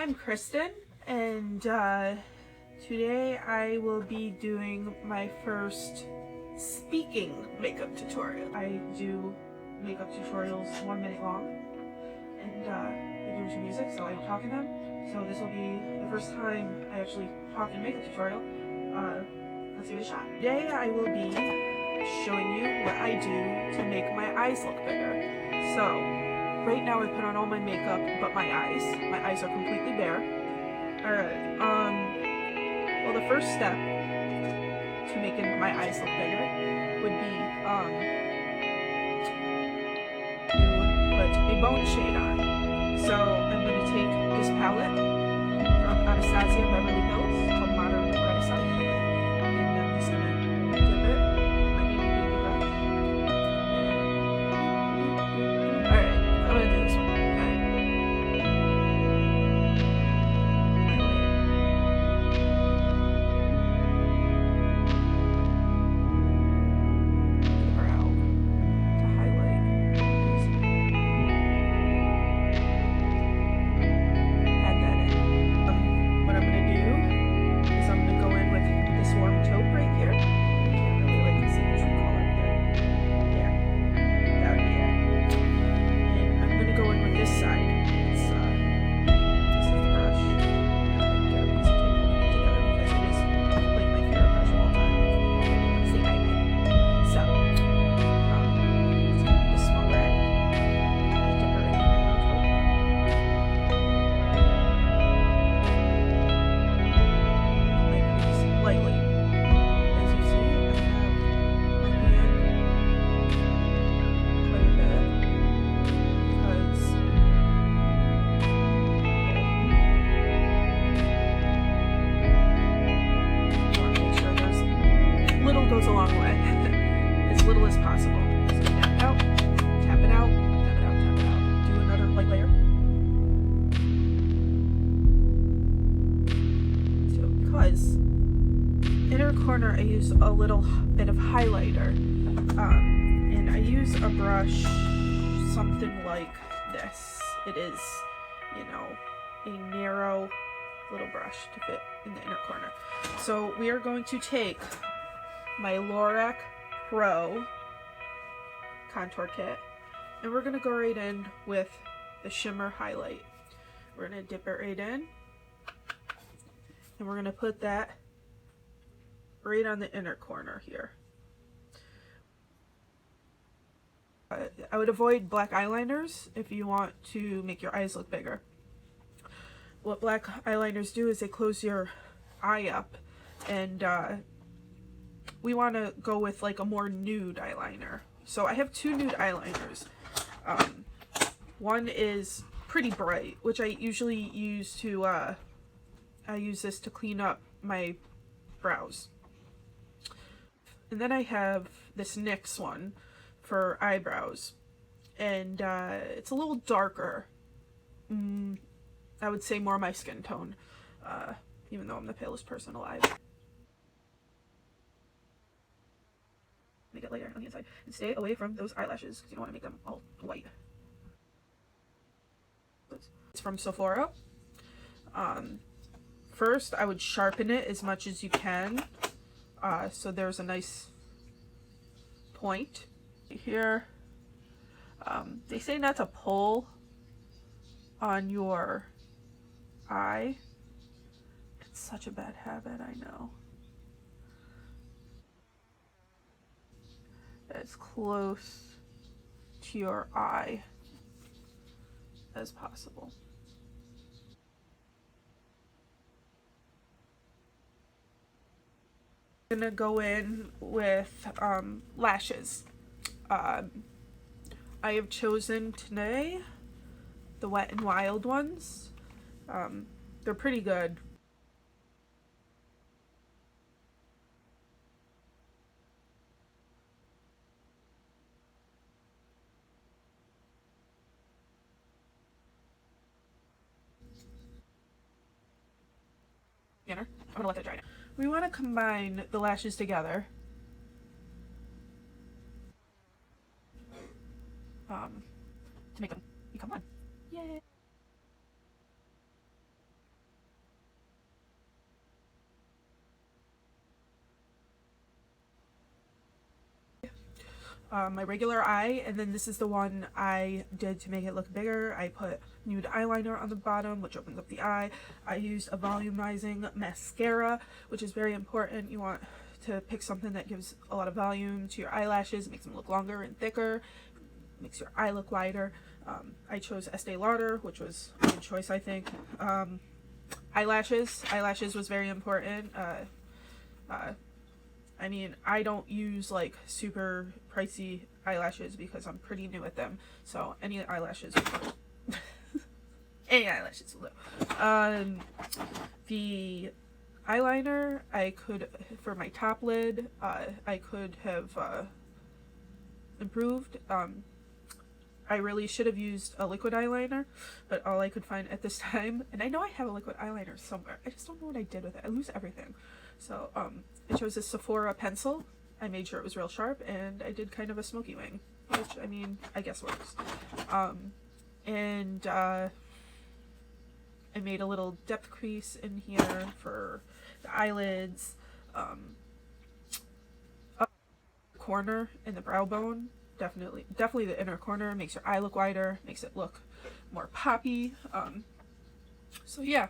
I'm Kristen, and today I will be doing my first speaking makeup tutorial. I do makeup tutorials 1 minute long, and they do some music, so I'm talking them. So this will be the first time I actually talk in a makeup tutorial. Let's give it a shot. Today I will be showing you what I do to make my eyes look bigger. So right now I put on all my makeup but my eyes. My eyes are completely bare. Alright, well the first step to making my eyes look bigger would be to put a bone shade on. So I'm going to take this palette from Anastasia Beverly Hills called Modern Renaissance, and I'm just going to dip it with my baby brush. Alright, I'm going to do this one. Goes a long way. As little as possible. So tap it out, tap it out, tap it out, tap it out. Do another light layer. So because inner corner I use a little bit of highlighter. And I use a brush something like this. It is, you know, a narrow little brush to fit in the inner corner. So we are going to take my Lorac Pro contour kit, and we're gonna go right in with the shimmer highlight. We're gonna dip it right in, and we're gonna put that right on the inner corner here. I would avoid black eyeliners if you want to make your eyes look bigger. What black eyeliners do is they close your eye up, and we want to go with like a more nude eyeliner. So I have two nude eyeliners. One is pretty bright, which I usually use to, I use this to clean up my brows. And then I have this NYX one for eyebrows. And it's a little darker. I would say more my skin tone, even though I'm the palest person alive. Make it lighter on the inside, and stay away from those eyelashes because you don't want to make them all white. It's from Sephora. First I would sharpen it as much as you can, so there's a nice point here. They say not to pull on your eye. It's such a bad habit, I know. As close to your eye as possible. I'm gonna go in with lashes. I have chosen today the Wet n Wild ones. They're pretty good. I'm gonna let that dry now. We want to combine the lashes together. To make them become one. Yay! my regular eye, and then this is the one I did to make it look bigger. I put nude eyeliner on the bottom, which opens up the eye. I used a volumizing mascara, which is very important. You want to pick something that gives a lot of volume to your eyelashes, makes them look longer and thicker, makes your eye look wider. I chose Estee Lauder, which was a good choice, I think. Eyelashes was very important. I mean, I don't use like super pricey eyelashes because I'm pretty new at them, so any eyelashes will do. Any eyelashes will do. The eyeliner, I could, for my top lid, I could have improved. I really should have used a liquid eyeliner, but all I could find at this time, and I know I have a liquid eyeliner somewhere, I just don't know what I did with it. I lose everything. So I chose this Sephora pencil. I made sure it was real sharp, and I did kind of a smoky wing, which, I mean, I guess works. And I made a little depth crease in here for the eyelids. Up corner in the brow bone, definitely the inner corner makes your eye look wider, makes it look more poppy. So yeah.